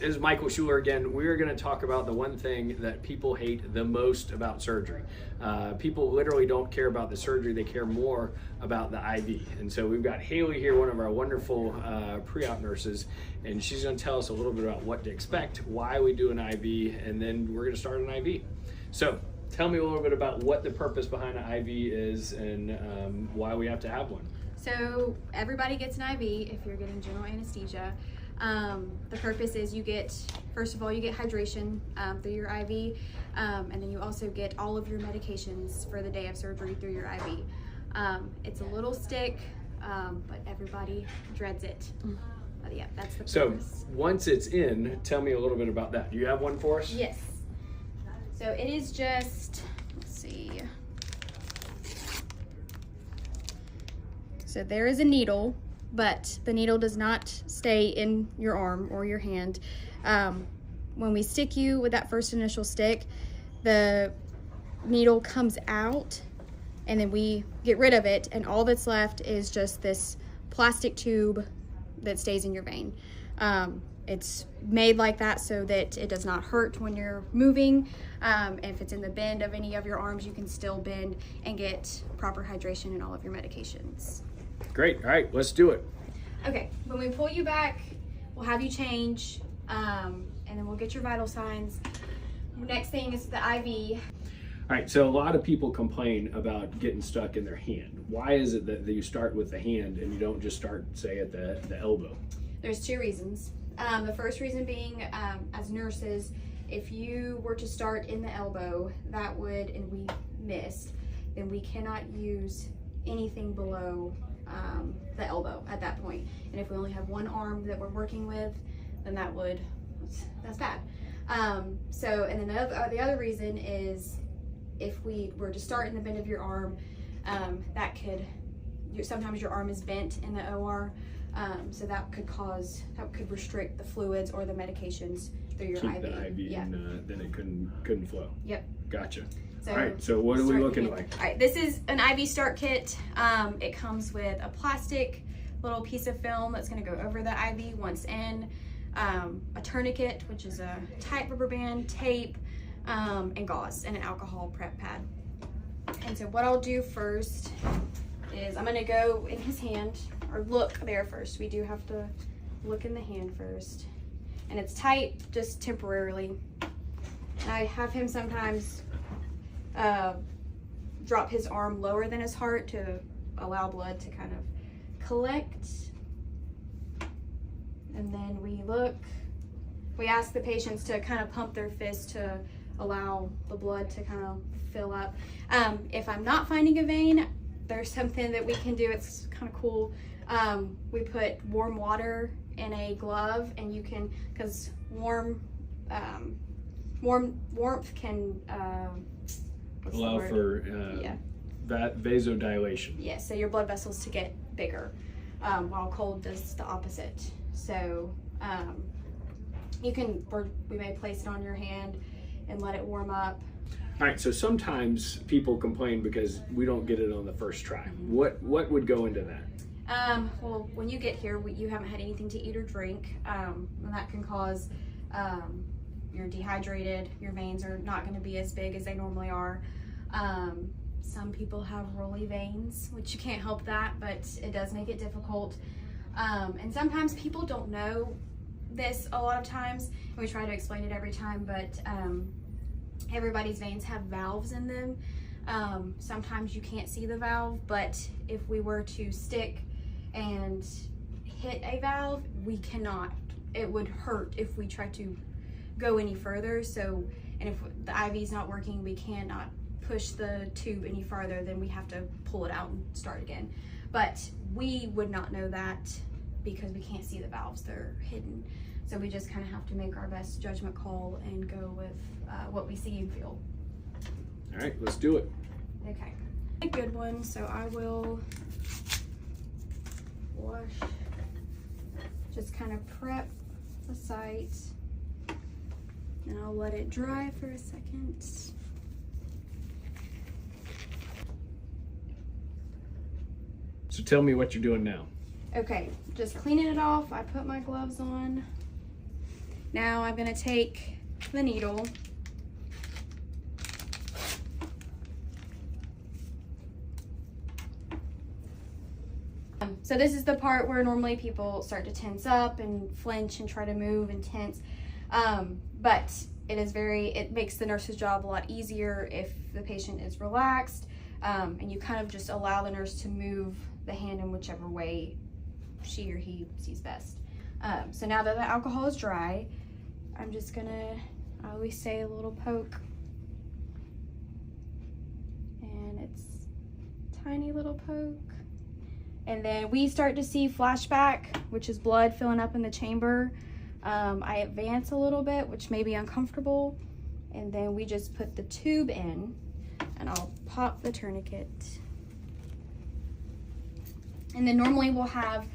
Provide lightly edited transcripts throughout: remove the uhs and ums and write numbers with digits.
is Michael Schuler again. We're going to talk about the one thing that people hate the most about surgery. People literally don't care about the surgery, they care more about the IV. And so we've got Haley here, one of our wonderful pre-op nurses, and she's going to tell us a little bit about what to expect, why we do an IV, and then we're going to start an IV. So tell me a little bit about what the purpose behind an IV is and why we have to have one. So everybody gets an IV if you're getting general anesthesia. The purpose is you get, first of all, you get hydration through your IV, and then you also get all of your medications for the day of surgery through your IV. It's a little stick, but everybody dreads it. But yeah, that's the purpose. So once it's in, tell me a little bit about that. Do you have one for us? Yes. So it is just, let's see. So there is a needle, but the needle does not stay in your arm or your hand. When we stick you with that first initial stick, the needle comes out and then we get rid of it, and all that's left is just this plastic tube that stays in your vein. It's made like that so that it does not hurt when you're moving. And if it's in the bend of any of your arms, you can still bend and get proper hydration in all of your medications. Great. All right, let's do it. Okay, when we pull you back, we'll have you change, and then we'll get your vital signs. Next thing is the IV. All right, so a lot of people complain about getting stuck in their hand. Why is it that you start with the hand and you don't just start, say, at the elbow? There's two reasons. The first reason being, as nurses, if you were to start in the elbow, that would, and we missed, then we cannot use anything below the elbow at that point. And if we only have one arm that we're working with, then that's bad. So, and then the other reason is if we were to start in the bend of your arm, sometimes your arm is bent in the OR, so that could restrict the fluids or the medications through your IV. Keep the IV, yeah. And then it couldn't flow. Yep. Gotcha. So, all right, so what are we looking like? All right, this is an IV start kit. It comes with a plastic little piece of film that's going to go over the IV once in, a tourniquet, which is a tight rubber band, tape, and gauze, and an alcohol prep pad. And so what I'll do first is I'm going to go in his hand, or look there first. We do have to look in the hand first. And it's tight just temporarily. And I have him sometimes drop his arm lower than his heart to allow blood to kind of collect. And then we ask the patients to kind of pump their fist to allow the blood to kind of fill up. If I'm not finding a vein, there's something that we can do. It's kind of cool. We put warm water in a glove, and you can, because warmth can allow for that vasodilation. Yes, so your blood vessels to get bigger, while cold does the opposite. So we may place it on your hand and let it warm up. All right, so sometimes people complain because we don't get it on the first try. What would go into that? Well, when you get here, you haven't had anything to eat or drink, and that can cause you're dehydrated, your veins are not going to be as big as they normally are. Some people have rolly veins, which you can't help that, but it does make it difficult. And sometimes people don't know this a lot of times, and we try to explain it every time, but everybody's veins have valves in them. Sometimes you can't see the valve, but if we were to stick and hit a valve, we cannot. It would hurt if we try to go any further. So, and if the IV is not working, we cannot push the tube any farther, then we have to pull it out and start again. But we would not know that because we can't see the valves, they're hidden. So we just kind of have to make our best judgment call and go with what we see and feel. All right, let's do it. Okay, a good one. So I will wash, just kind of prep the site, and I'll let it dry for a second. So tell me what you're doing now. Okay, just cleaning it off. I put my gloves on, Now I'm gonna take the needle. So this is the part where normally people start to tense up and flinch and try to move and tense. But it makes the nurse's job a lot easier if the patient is relaxed, and you kind of just allow the nurse to move the hand in whichever way she or he sees best. So now that the alcohol is dry, I'm just gonna, I always say a little poke, and it's a tiny little poke. And then we start to see flashback, which is blood filling up in the chamber. I advance a little bit, which may be uncomfortable. And then we just put the tube in, and I'll pop the tourniquet. And then normally we'll have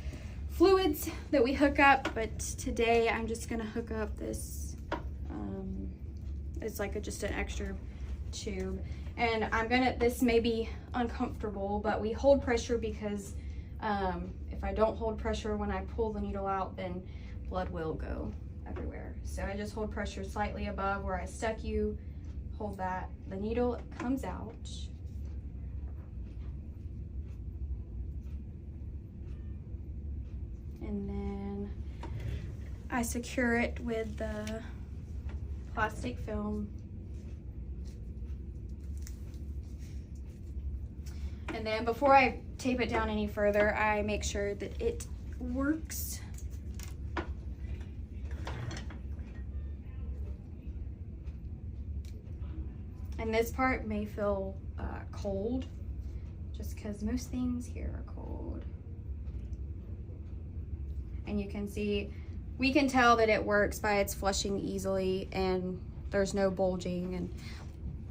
fluids that we hook up, but today I'm just gonna hook up this, it's like just an extra tube. And this may be uncomfortable, but we hold pressure because if I don't hold pressure when I pull the needle out, then blood will go everywhere. So I just hold pressure slightly above where I stuck you, hold that, the needle comes out. And then I secure it with the plastic film. And then before I tape it down any further, I make sure that it works. And this part may feel cold, just because most things here are cold. And you can see, we can tell that it works by its flushing easily and there's no bulging. And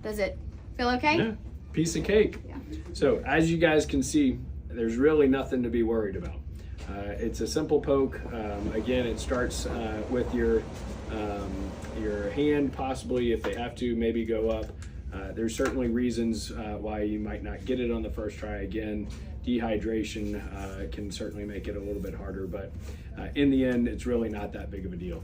does it feel okay? Yeah, piece of cake. Yeah. So as you guys can see, there's really nothing to be worried about. It's a simple poke. Again, it starts with your hand, possibly if they have to, maybe go up. There's certainly reasons why you might not get it on the first try. Again, dehydration can certainly make it a little bit harder, but in the end, it's really not that big of a deal.